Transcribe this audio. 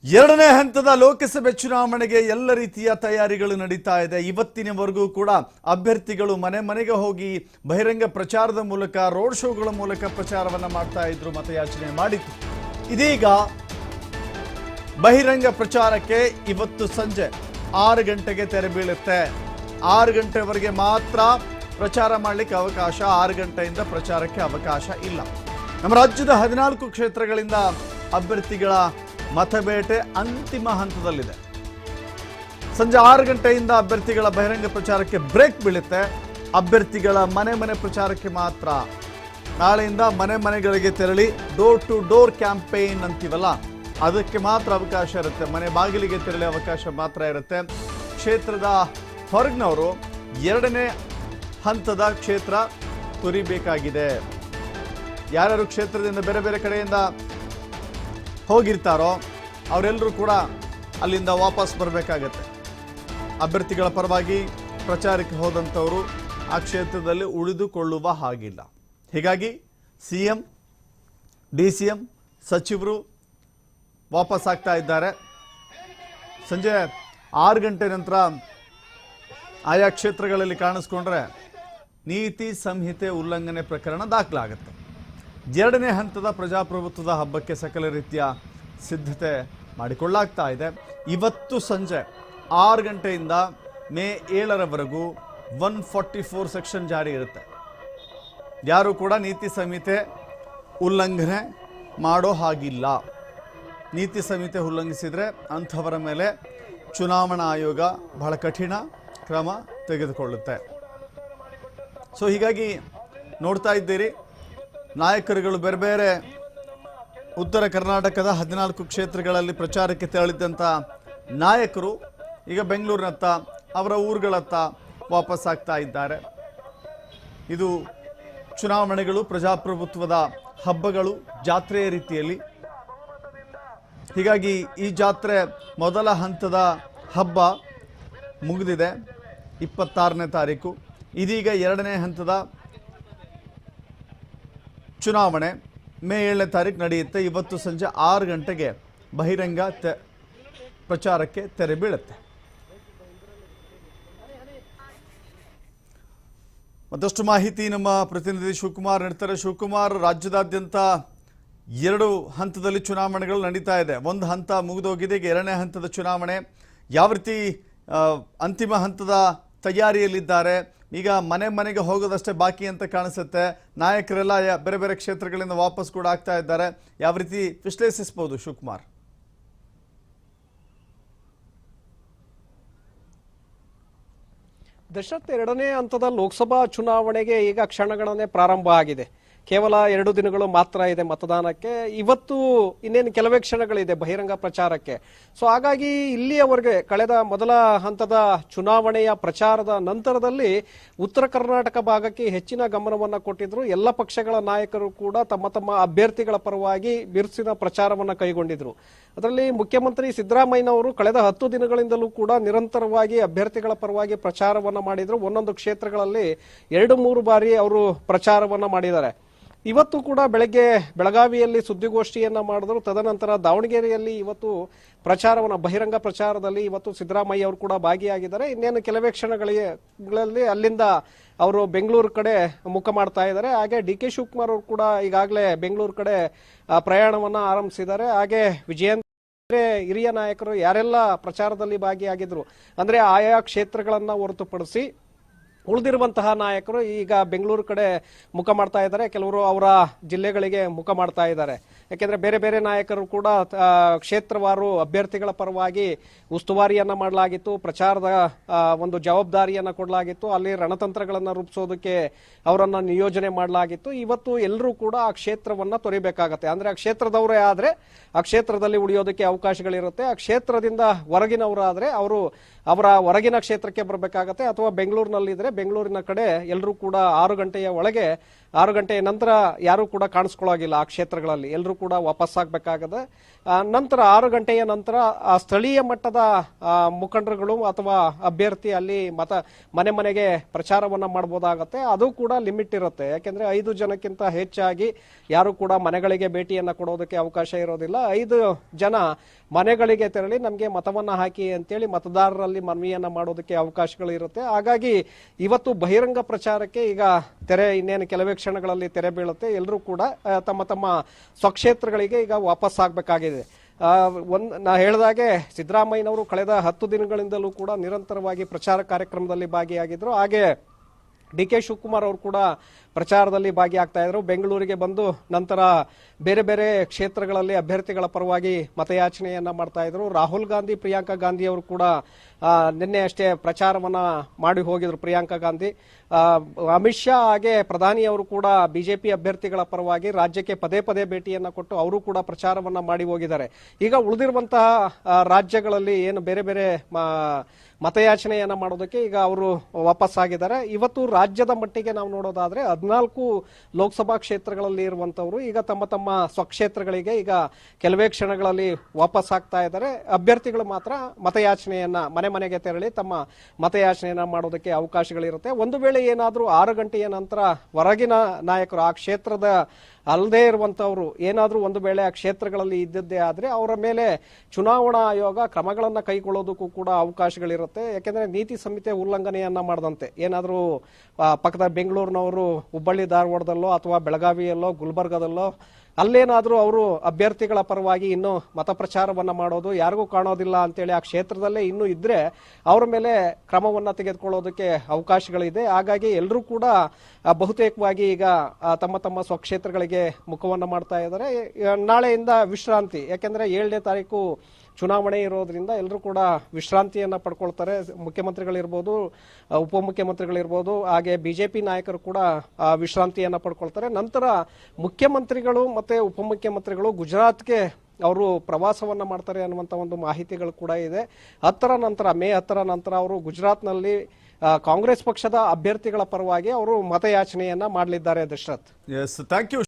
ಎರಡನೇ ಹಂತದ ಲೋಕಸಭೆ ಚುನಾವಣೆಗೆ ಎಲ್ಲ ರೀತಿಯ ತಯಾರಿಗಳು ನಡೀತಾ ಇದೆ. ಇವತ್ತಿನವರೆಗೂ ಕೂಡ ಅಭ್ಯರ್ಥಿಗಳು ಮನೆ ಮನೆಗೆ ಹೋಗಿ ಬಹಿರಂಗ ಪ್ರಚಾರದ ಮೂಲಕ ರೋಡ್ ಶೋಗಳ ಮೂಲಕ ಪ್ರಚಾರವನ್ನ ಮಾಡ್ತಾ ಇದ್ರು, ಮತಯಾಚನೆ ಮಾಡಿತ್ತು. ಇದೀಗ ಬಹಿರಂಗ ಪ್ರಚಾರಕ್ಕೆ ಇವತ್ತು ಸಂಜೆ 6 ಗಂಟೆಗೆ ತೆರೆ ಬೀಳುತ್ತೆ. 6 ಗಂಟೆವರೆಗೆ ಮಾತ್ರ ಪ್ರಚಾರ ಮಾಡಲಿಕ್ಕೆ ಅವಕಾಶ. 6 ಗಂಟೆಯಿಂದ ಪ್ರಚಾರಕ್ಕೆ ಅವಕಾಶ ಇಲ್ಲ. ನಮ್ಮ ರಾಜ್ಯದ 14 ಕ್ಷೇತ್ರಗಳಿಂದ ಅಭ್ಯರ್ಥಿಗಳ ಮತಬೇಟೆ ಅಂತಿಮ ಹಂತದಲ್ಲಿದೆ. ಸಂಜೆ 6 ಗಂಟೆಯಿಂದ ಅಭ್ಯರ್ಥಿಗಳ ಬಹಿರಂಗ ಪ್ರಚಾರಕ್ಕೆ ಬ್ರೇಕ್ ಬೀಳುತ್ತೆ. ಅಭ್ಯರ್ಥಿಗಳ ಮನೆ ಮನೆ ಪ್ರಚಾರಕ್ಕೆ ಮಾತ್ರ ನಾಳೆಯಿಂದ ಮನೆ ಮನೆಗಳಿಗೆ ತೆರಳಿ ಡೋರ್ ಟು ಡೋರ್ ಕ್ಯಾಂಪೇನ್ ಅಂತೀವಲ್ಲ, ಅದಕ್ಕೆ ಮಾತ್ರ ಅವಕಾಶ ಇರುತ್ತೆ. ಮನೆ ಬಾಗಿಲಿಗೆ ತೆರಳಿ ಅವಕಾಶ ಮಾತ್ರ ಇರುತ್ತೆ. ಕ್ಷೇತ್ರದ ಹೊರಗಿನವರು 2ನೇ ಹಂತದ ಕ್ಷೇತ್ರ ತೊರಿಬೇಕಾಗಿದೆ. ಯಾರ್ಯಾರು ಕ್ಷೇತ್ರದಿಂದ ಬೇರೆ ಬೇರೆ ಕಡೆಯಿಂದ ಹೋಗಿರ್ತಾರೋ ಅವರೆಲ್ಲರೂ ಕೂಡ ಅಲ್ಲಿಂದ ವಾಪಸ್ ಬರಬೇಕಾಗತ್ತೆ. ಅಭ್ಯರ್ಥಿಗಳ ಪರವಾಗಿ ಪ್ರಚಾರಕ್ಕೆ ಹೋದಂಥವರು ಆ ಕ್ಷೇತ್ರದಲ್ಲಿ ಉಳಿದುಕೊಳ್ಳುವ ಹಾಗಿಲ್ಲ. ಹೀಗಾಗಿ ಸಿಎಂ, DCM, ಸಚಿವರು ವಾಪಸ್ ಆಗ್ತಾ ಇದ್ದಾರೆ. ಸಂಜೆ 6 ಗಂಟೆ ನಂತರ ಆಯಾ ಕ್ಷೇತ್ರಗಳಲ್ಲಿ ಕಾಣಿಸ್ಕೊಂಡ್ರೆ ನೀತಿ ಸಂಹಿತೆ ಉಲ್ಲಂಘನೆ ಪ್ರಕರಣ ದಾಖಲಾಗುತ್ತೆ. 2ನೇ ಹಂತದ ಪ್ರಜಾಪ್ರಭುತ್ವದ ಹಬ್ಬಕ್ಕೆ ಸಕಲ ರೀತಿಯ ಸಿದ್ಧತೆ ಮಾಡಿಕೊಳ್ಳಾಗ್ತಾ ಇದೆ. ಇವತ್ತು ಸಂಜೆ 6 ಗಂಟೆಯಿಂದ ಮೇ 7ರವರೆಗೂ 144 ಸೆಕ್ಷನ್ ಜಾರಿ ಇರುತ್ತೆ. ಯಾರು ಕೂಡ ನೀತಿ ಸಂಹಿತೆ ಉಲ್ಲಂಘನೆ ಮಾಡೋ ಹಾಗಿಲ್ಲ. ನೀತಿ ಸಂಹಿತೆ ಉಲ್ಲಂಘಿಸಿದರೆ ಅಂಥವರ ಮೇಲೆ ಚುನಾವಣಾ ಆಯೋಗ ಬಹಳ ಕಠಿಣ ಕ್ರಮ ತೆಗೆದುಕೊಳ್ಳುತ್ತೆ. ಸೊ ಹೀಗಾಗಿ ನೋಡ್ತಾ ಇದ್ದೀರಿ, ನಾಯಕರುಗಳು ಬೇರೆ ಬೇರೆ ಉತ್ತರ ಕರ್ನಾಟಕದ 14 ಕ್ಷೇತ್ರಗಳಲ್ಲಿ ಪ್ರಚಾರಕ್ಕೆ ತೆರಳಿದ್ದಂಥ ನಾಯಕರು ಈಗ ಬೆಂಗಳೂರಿನತ್ತ, ಅವರ ಊರುಗಳತ್ತ ವಾಪಸ್ ಆಗ್ತಾ ಇದ್ದಾರೆ. ಇದು ಚುನಾವಣೆಗಳು, ಪ್ರಜಾಪ್ರಭುತ್ವದ ಹಬ್ಬಗಳು, ಜಾತ್ರೆಯ ರೀತಿಯಲ್ಲಿ. ಹೀಗಾಗಿ ಈ ಜಾತ್ರೆ ಮೊದಲ ಹಂತದ ಹಬ್ಬ ಮುಗಿದಿದೆ 26ನೇ ತಾರೀಕು. ಇದೀಗ 2ನೇ ಹಂತದ ಚುನಾವಣೆ ಮೇ 7ನೇ ತಾರೀಕು ನಡೆಯುತ್ತೆ. ಇವತ್ತು ಸಂಜೆ 6 ಗಂಟೆಗೆ ಬಹಿರಂಗ ಪ್ರಚಾರಕ್ಕೆ ತೆರೆ ಬೀಳುತ್ತೆ. ಮತ್ತಷ್ಟು ಮಾಹಿತಿ ನಮ್ಮ ಪ್ರತಿನಿಧಿ ಶಿವಕುಮಾರ್ ನೀಡ್ತಾರೆ. ಶಿವಕುಮಾರ್, ರಾಜ್ಯದಾದ್ಯಂತ 2 ಹಂತದಲ್ಲಿ ಚುನಾವಣೆಗಳು ನಡೀತಾ ಇದೆ. ಒಂದು ಹಂತ ಮುಗಿದೋಗಿದೆ, ಈಗ 2ನೇ ಹಂತದ ಚುನಾವಣೆ. ಯಾವ ರೀತಿ ಅಂತಿಮ ಹಂತದ ತಯಾರಿಯಲ್ಲಿದ್ದಾರೆ? ಈಗ ಮನೆ ಮನೆಗೆ ಹೋಗೋದಷ್ಟೇ ಬಾಕಿ ಅಂತ ಕಾಣಿಸುತ್ತೆ. ನಾಯಕರೆಲ್ಲ ಬೇರೆ ಬೇರೆ ಕ್ಷೇತ್ರಗಳಿಂದ ವಾಪಸ್ ಕೂಡ ಆಗ್ತಾ ಇದ್ದಾರೆ. ಯಾವ ರೀತಿ ವಿಶ್ಲೇಷಿಸಬಹುದು ಶಿವಕುಮಾರ್? ದಶರಥ್, 2ನೇ ಹಂತದ ಲೋಕಸಭಾ ಚುನಾವಣೆಗೆ ಈಗ ಕ್ಷಣಗಣನೆ ಪ್ರಾರಂಭ ಆಗಿದೆ. ಕೇವಲ 2 ದಿನಗಳು ಮಾತ್ರ ಇದೆ ಮತದಾನಕ್ಕೆ. ಇವತ್ತು ಇನ್ನೇನು ಕೆಲವೇ ಕ್ಷಣಗಳಿದೆ ಬಹಿರಂಗ ಪ್ರಚಾರಕ್ಕೆ. ಸೊ ಹಾಗಾಗಿ ಇಲ್ಲಿಯವರೆಗೆ ಕಳೆದ ಮೊದಲ ಹಂತದ ಚುನಾವಣೆಯ ಪ್ರಚಾರದ ನಂತರದಲ್ಲಿ ಉತ್ತರ ಕರ್ನಾಟಕ ಭಾಗಕ್ಕೆ ಹೆಚ್ಚಿನ ಗಮನವನ್ನು ಕೊಟ್ಟಿದ್ರು. ಎಲ್ಲ ಪಕ್ಷಗಳ ನಾಯಕರು ಕೂಡ ತಮ್ಮ ತಮ್ಮ ಅಭ್ಯರ್ಥಿಗಳ ಪರವಾಗಿ ಬಿರುಸಿನ ಪ್ರಚಾರವನ್ನು ಕೈಗೊಂಡಿದ್ರು. ಅದರಲ್ಲಿ ಮುಖ್ಯಮಂತ್ರಿ ಸಿದ್ದರಾಮಯ್ಯನವರು ಕಳೆದ 10 ದಿನಗಳಿಂದಲೂ ಕೂಡ ನಿರಂತರವಾಗಿ ಅಭ್ಯರ್ಥಿಗಳ ಪರವಾಗಿ ಪ್ರಚಾರವನ್ನು ಮಾಡಿದ್ರು. ಒಂದೊಂದು ಕ್ಷೇತ್ರಗಳಲ್ಲಿ 2-3 ಬಾರಿ ಅವರು ಪ್ರಚಾರವನ್ನು ಮಾಡಿದ್ದಾರೆ. ಇವತ್ತು ಕೂಡ ಬೆಳಗ್ಗೆ ಬೆಳಗಾವಿಯಲ್ಲಿ ಸುದ್ದಿಗೋಷ್ಠಿಯನ್ನ ಮಾಡಿದ್ರು. ತದನಂತರ ದಾವಣಗೆರೆಯಲ್ಲಿ ಇವತ್ತು ಪ್ರಚಾರವನ್ನು, ಬಹಿರಂಗ ಪ್ರಚಾರದಲ್ಲಿ ಇವತ್ತು ಸಿದ್ದರಾಮಯ್ಯ ಅವರು ಕೂಡ ಭಾಗಿಯಾಗಿದ್ದಾರೆ. ಇನ್ನೇನು ಕೆಲವೇ ಕ್ಷಣಗಳಲ್ಲಿ ಅಲ್ಲಿಂದ ಅವರು ಬೆಂಗಳೂರು ಕಡೆ ಮುಖ ಮಾಡ್ತಾ ಇದ್ದಾರೆ. ಹಾಗೆ DK ಶಿವಕುಮಾರ್ ಅವರು ಕೂಡ ಈಗಾಗಲೇ ಬೆಂಗಳೂರು ಕಡೆ ಪ್ರಯಾಣವನ್ನ ಆರಂಭಿಸಿದ್ದಾರೆ. ಹಾಗೆ ವಿಜಯೇಂದ್ರ ಹಿರಿಯ ನಾಯಕರು ಯಾರೆಲ್ಲ ಪ್ರಚಾರದಲ್ಲಿ ಭಾಗಿಯಾಗಿದ್ರು, ಅಂದ್ರೆ ಆಯಾ ಕ್ಷೇತ್ರಗಳನ್ನ ಹೊರತುಪಡಿಸಿ ಉಳಿದಿರುವಂತಹ ನಾಯಕರು ಈಗ ಬೆಂಗಳೂರು ಕಡೆ ಮುಖ ಮಾಡ್ತಾ ಇದ್ದಾರೆ. ಕೆಲವರು ಅವರ ಜಿಲ್ಲೆಗಳಿಗೆ ಮುಖ ಮಾಡ್ತಾ ಇದ್ದಾರೆ. ಯಾಕೆಂದ್ರೆ ಬೇರೆ ಬೇರೆ ನಾಯಕರು ಕೂಡ ಕ್ಷೇತ್ರವಾರು ಅಭ್ಯರ್ಥಿಗಳ ಪರವಾಗಿ ಉಸ್ತುವಾರಿಯನ್ನ ಮಾಡಲಾಗಿತ್ತು, ಪ್ರಚಾರದ ಒಂದು ಜವಾಬ್ದಾರಿಯನ್ನ ಕೊಡಲಾಗಿತ್ತು, ಅಲ್ಲಿ ರಣತಂತ್ರಗಳನ್ನ ರೂಪಿಸೋದಕ್ಕೆ ಅವರನ್ನ ನಿಯೋಜನೆ ಮಾಡಲಾಗಿತ್ತು. ಇವತ್ತು ಎಲ್ಲರೂ ಕೂಡ ಆ ಕ್ಷೇತ್ರವನ್ನ ತೊರಿಬೇಕಾಗತ್ತೆ. ಅಂದ್ರೆ ಆ ಕ್ಷೇತ್ರದವರೇ ಆದ್ರೆ ಆ ಕ್ಷೇತ್ರದಲ್ಲಿ ಉಳಿಯೋದಕ್ಕೆ ಅವಕಾಶಗಳಿರುತ್ತೆ. ಆ ಕ್ಷೇತ್ರದಿಂದ ಹೊರಗಿನವರಾದ್ರೆ ಅವರು ಅವರ ಹೊರಗಿನ ಕ್ಷೇತ್ರಕ್ಕೆ ಬರಬೇಕಾಗತ್ತೆ. ಅಥವಾ ಬೆಂಗಳೂರಿನಲ್ಲಿದ್ರೆ ಬೆಂಗಳೂರಿನ ಕಡೆ ಎಲ್ಲರೂ ಕೂಡ 6 ಗಂಟೆಯ ಒಳಗೆ, 6 ಗಂಟೆಯ ನಂತರ ಯಾರು ಕೂಡ ಕಾಣಿಸ್ಕೊಳ್ಳೋಗಿಲ್ಲ ಆ ಕ್ಷೇತ್ರಗಳಲ್ಲಿ, ಎಲ್ಲರೂ ಕೂಡ ವಾಪಸ್ ಆಗ್ಬೇಕಾಗದೆ. ನಂತರ 6 ಗಂಟೆಯ ನಂತರ ಸ್ಥಳೀಯ ಮಟ್ಟದ ಮುಖಂಡರುಗಳು ಅಥವಾ ಅಭ್ಯರ್ಥಿ ಅಲ್ಲಿ ಮನೆ ಮನೆಗೆ ಪ್ರಚಾರವನ್ನ ಮಾಡಬಹುದಾಗತ್ತೆ. ಅದು ಕೂಡ ಲಿಮಿಟ್ ಇರುತ್ತೆ. ಯಾಕೆಂದ್ರೆ 5 ಜನಕ್ಕಿಂತ ಹೆಚ್ಚಾಗಿ ಯಾರು ಕೂಡ ಮನೆಗಳಿಗೆ ಭೇಟಿಯನ್ನ ಕೊಡೋದಕ್ಕೆ ಅವಕಾಶ ಇರೋದಿಲ್ಲ. 5 ಜನ ಮನೆಗಳಿಗೆ ತೆರಳಿ ನಮಗೆ ಮತವನ್ನ ಹಾಕಿ ಅಂತೇಳಿ ಮತದಾರರಲ್ಲಿ ಮನವಿಯನ್ನ ಮಾಡೋದಕ್ಕೆ ಅವಕಾಶಗಳು ಇರುತ್ತೆ. ಹಾಗಾಗಿ ಇವತ್ತು ಬಹಿರಂಗ ಪ್ರಚಾರಕ್ಕೆ ಈಗ ಇನ್ನೇನು ಕೆಲವೇ ಕ್ಷಣಗಳಲ್ಲಿ ತೆರೆ ಬೀಳುತ್ತೆ. ಎಲ್ಲರೂ ಕೂಡ ತಮ್ಮ ತಮ್ಮ ಸ್ವಕ್ಷೇತ್ರಗಳಿಗೆ ಈಗ ವಾಪಸ್ ಆಗ್ಬೇಕಾಗಿದೆ. ನಾ ಹೇಳಿದಾಗೆ ಸಿದ್ದರಾಮಯ್ಯನವರು ಕಳೆದ 10 ದಿನಗಳಿಂದಲೂ ಕೂಡ ನಿರಂತರವಾಗಿ ಪ್ರಚಾರ ಕಾರ್ಯಕ್ರಮದಲ್ಲಿ ಭಾಗಿಯಾಗಿದ್ರು. ಹಾಗೆ ಡಿ.ಕೆ. ಶಿವಕುಮಾರ್ ಅವರು ಕೂಡ ಪ್ರಚಾರದಲ್ಲಿ ಭಾಗಿಯಾಗ್ತಾ ಇದ್ರು. ಬೆಂಗಳೂರಿಗೆ ಬಂದು ನಂತರ ಬೇರೆ ಬೇರೆ ಕ್ಷೇತ್ರಗಳಲ್ಲಿ ಅಭ್ಯರ್ಥಿಗಳ ಪರವಾಗಿ ಮತಯಾಚನೆಯನ್ನ ಮಾಡ್ತಾ ಇದ್ರು. ರಾಹುಲ್ ಗಾಂಧಿ, ಪ್ರಿಯಾಂಕಾ ಗಾಂಧಿ ಅವರು ಕೂಡ ನಿನ್ನೆ ಅಷ್ಟೇ ಪ್ರಚಾರವನ್ನ ಮಾಡಿ ಹೋಗಿದ್ರು. ಪ್ರಿಯಾಂಕಾ ಗಾಂಧಿ, ಅಮಿತ್ ಶಾ ಹಾಗೆ ಪ್ರಧಾನಿ ಅವರು ಕೂಡ ಬಿಜೆಪಿ ಅಭ್ಯರ್ಥಿಗಳ ಪರವಾಗಿ ರಾಜ್ಯಕ್ಕೆ ಪದೇ ಪದೇ ಭೇಟಿಯನ್ನ ಕೊಟ್ಟು ಅವರು ಕೂಡ ಪ್ರಚಾರವನ್ನ ಮಾಡಿ ಹೋಗಿದ್ದಾರೆ. ಈಗ ಉಳಿದಿರುವಂತಹ ರಾಜ್ಯಗಳಲ್ಲಿ ಏನು ಬೇರೆ ಬೇರೆ ಮತಯಾಚನೆಯನ್ನ ಮಾಡೋದಕ್ಕೆ ಈಗ ಅವರು ವಾಪಸ್ ಆಗಿದ್ದಾರೆ. ಇವತ್ತು ರಾಜ್ಯದ ಮಟ್ಟಿಗೆ ನಾವು ನೋಡೋದಾದ್ರೆ 14 ಲೋಕಸಭಾ ಕ್ಷೇತ್ರಗಳಲ್ಲಿ ಇರುವಂತವರು ಈಗ ತಮ್ಮ ತಮ್ಮ ಸ್ವಕ್ಷೇತ್ರಗಳಿಗೆ ಈಗ ಕೆಲವೇ ಕ್ಷಣಗಳಲ್ಲಿ ವಾಪಸ್ ಆಗ್ತಾ ಇದ್ದಾರೆ. ಅಭ್ಯರ್ಥಿಗಳು ಮಾತ್ರ ಮತಯಾಚನೆಯನ್ನ ಮನೆಗೆ ತೆರಳಿ ತಮ್ಮ ಮತಯಾಚನೆಯನ್ನ ಮಾಡೋದಕ್ಕೆ ಅವಕಾಶಗಳಿರುತ್ತೆ. ಒಂದು ವೇಳೆ ಏನಾದರೂ 6 ಗಂಟೆಯ ನಂತರ ಹೊರಗಿನ ನಾಯಕರು ಆ ಕ್ಷೇತ್ರದ ಅಲ್ಲದೆ ಇರುವಂತವರು ಏನಾದರೂ ಒಂದು ವೇಳೆ ಆ ಕ್ಷೇತ್ರಗಳಲ್ಲಿ ಇದ್ದದ್ದೇ ಆದ್ರೆ ಅವರ ಮೇಲೆ ಚುನಾವಣಾ ಆಯೋಗ ಕ್ರಮಗಳನ್ನ ಕೈಗೊಳ್ಳೋದಕ್ಕೂ ಕೂಡ ಅವಕಾಶಗಳಿರುತ್ತೆ. ಯಾಕೆಂದ್ರೆ ನೀತಿ ಸಂಹಿತೆ ಉಲ್ಲಂಘನೆಯನ್ನ ಮಾಡದಂತೆ ಏನಾದರೂ ಪಕ್ಕದ ಬೆಂಗಳೂರಿನವರು ಹುಬ್ಬಳ್ಳಿ ಧಾರವಾಡದಲ್ಲೋ ಅಥವಾ ಬೆಳಗಾವಿಯಲ್ಲೋ ಗುಲ್ಬರ್ಗದಲ್ಲೋ ಅಲ್ಲೇನಾದ್ರೂ ಅವರು ಅಭ್ಯರ್ಥಿಗಳ ಪರವಾಗಿ ಇನ್ನು ಮತ ಪ್ರಚಾರವನ್ನ ಮಾಡೋದು ಯಾರಿಗೂ ಕಾಣೋದಿಲ್ಲ ಅಂತೇಳಿ ಆ ಕ್ಷೇತ್ರದಲ್ಲೇ ಇನ್ನೂ ಇದ್ರೆ ಅವರ ಮೇಲೆ ಕ್ರಮವನ್ನ ತೆಗೆದುಕೊಳ್ಳೋದಕ್ಕೆ ಅವಕಾಶಗಳಿದೆ. ಹಾಗಾಗಿ ಎಲ್ಲರೂ ಕೂಡ ಬಹುತೇಕವಾಗಿ ಈಗ ತಮ್ಮ ತಮ್ಮ ಸ್ವಕ್ಷೇತ್ರಗಳಿಗೆ ಮುಖವನ್ನ ಮಾಡ್ತಾ ಇದ್ದಾರೆ. ನಾಳೆಯಿಂದ ವಿಶ್ರಾಂತಿ, ಯಾಕೆಂದ್ರೆ 7ನೇ ತಾರೀಕು ಚುನಾವಣೆ ಇರೋದ್ರಿಂದ ಎಲ್ಲರೂ ಕೂಡ ವಿಶ್ರಾಂತಿಯನ್ನ ಪಡ್ಕೊಳ್ತಾರೆ. ಮುಖ್ಯಮಂತ್ರಿಗಳಿರ್ಬೋದು, ಉಪಮುಖ್ಯಮಂತ್ರಿಗಳಿರ್ಬೋದು, ಹಾಗೆ ಬಿಜೆಪಿ ನಾಯಕರು ಕೂಡ ವಿಶ್ರಾಂತಿಯನ್ನ ಪಡ್ಕೊಳ್ತಾರೆ. ನಂತರ ಮುಖ್ಯಮಂತ್ರಿಗಳು ಮತ್ತೆ ಉಪಮುಖ್ಯಮಂತ್ರಿಗಳು ಗುಜರಾತ್ಗೆ ಅವರು ಪ್ರವಾಸವನ್ನ ಮಾಡ್ತಾರೆ ಅನ್ನುವಂತ ಒಂದು ಮಾಹಿತಿಗಳು ಕೂಡ ಇದೆ. ಮೇ 10 ನಂತರ ಅವರು ಗುಜರಾತ್ನಲ್ಲಿ ಕಾಂಗ್ರೆಸ್ ಪಕ್ಷದ ಅಭ್ಯರ್ಥಿಗಳ ಪರವಾಗಿ ಅವರು ಮತಯಾಚನೆಯನ್ನ ಮಾಡಲಿದ್ದಾರೆ. Dasharath, yes, thank you.